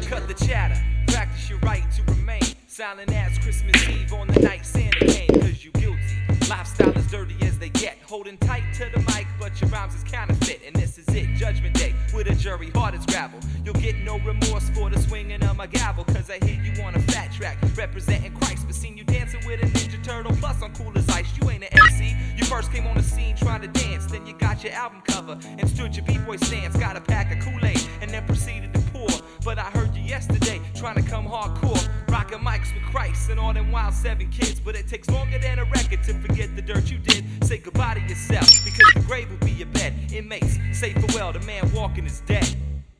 Cut the chatter, practice your right to remain silent as Christmas Eve on the night Santa came. Cause you guilty, lifestyle is dirty as they get. Holding tight to the mic, but your rhymes is counterfeit. And this is it, Judgment Day, with a jury hard as gravel. You'll get no remorse for the swinging of my gavel. Cause I hear you on a fat track, representing Christ. But seen you dancing with a Ninja Turtle, plus on Cool as Ice. You ain't an MC, you first came on the scene trying to dance. Then you got your album cover and stood your b-boy stance. Got a pack of Kool-Aid and then proceeded to pour. But I heard you yesterday, trying to come hardcore, rocking mics with Christ and all them wild 7 kids. But it takes longer than a record to forget the dirt you did. Say goodbye to yourself, because the grave will be your bed. Inmates, say farewell, the man walking is dead.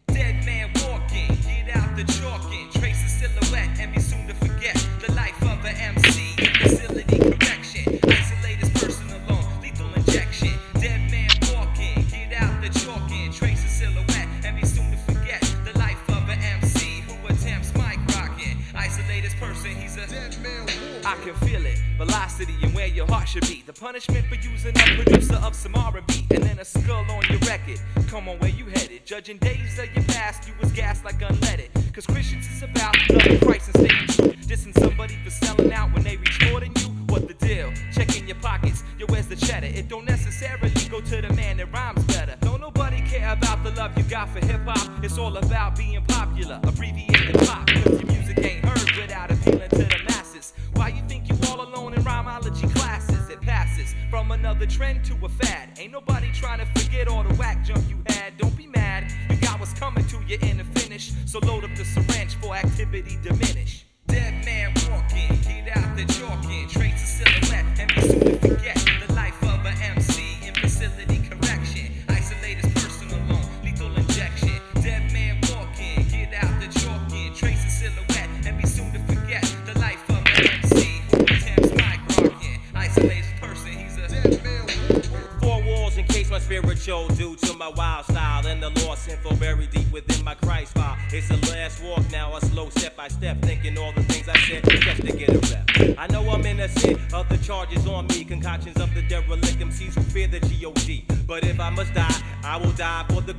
Dead man walking, get out the chalking, trace a silhouette and be soon to forget the life of an MC. Facility correction, isolate his person alone, lethal injection. Dead man walking, get out the chalking, trace a silhouette and be soon to forget the life of an MC who attempts mic rocking. Isolate his person, he's a dead man walking. I can feel it, velocity and where your heart should be. The punishment for using a producer of some R&B and then a skull on your record. Come on, where you headed? Judging days of your past, you was gassed like unleaded. Cause Christians is about loving Christ and staying true. Dissing somebody for selling out when they reach more than you. What the deal? Checking your pockets, yo, where's the cheddar? It don't necessarily go to the man that rhymes better. Don't nobody care about the love you got for hip-hop. It's all about being popular, abbreviated pop. Cause your music ain't heard without appealing to the masses. Why you think you all alone in rhymology classes? It passes from another trend to a fad. Ain't nobody trying to forget all the whack junk you had. Don't be mad, you got what's coming to you in the finish. So load up the syringe for activity diminish. Dead man walking, get out the chalking, trace a silhouette and be soon to forget the life of an MC in facility correction. Isolate his person alone, lethal injection. Dead man walking, get out the chalking, trace a silhouette and be soon to forget the life of an MC who attempts mic rocking. Isolate his person, he's a dead man walking. 4 walls in case my spiritual due to my wild style and the lost info buried deep within my Christ file. It's a last walk now, a slow step by step, thinking all the things I said just to get a rep. I know I'm innocent of the charges on me, concoctions of the derelict MCs who fear the G.O.D. But if I must die, I will die for the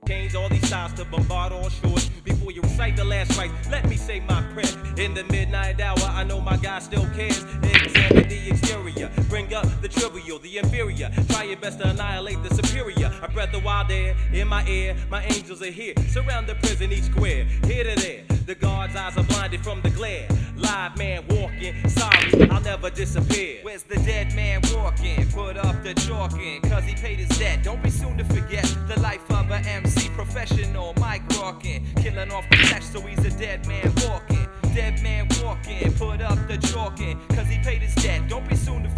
change all these styles to bombard all shores. Before you recite the last rites, let me say my prayer. In the midnight hour, I know my God still cares. Examine the exterior, bring up the trivial, the inferior. Try your best to annihilate the superior. A breath of wild air in my ear, my angels are here. Surround the prison, each square, here to there. The guards' eyes are blinded from the glare. Live man walking, sorry, I'll never disappear. Where's the dead man walking? Put up the chalking, cause he paid his debt. Don't be soon to forget the life of an MC, professional, mic rocking, killing off the flesh, so he's a dead man walking. Dead man walking, put up the chalking, cause he paid his debt. Don't be soon to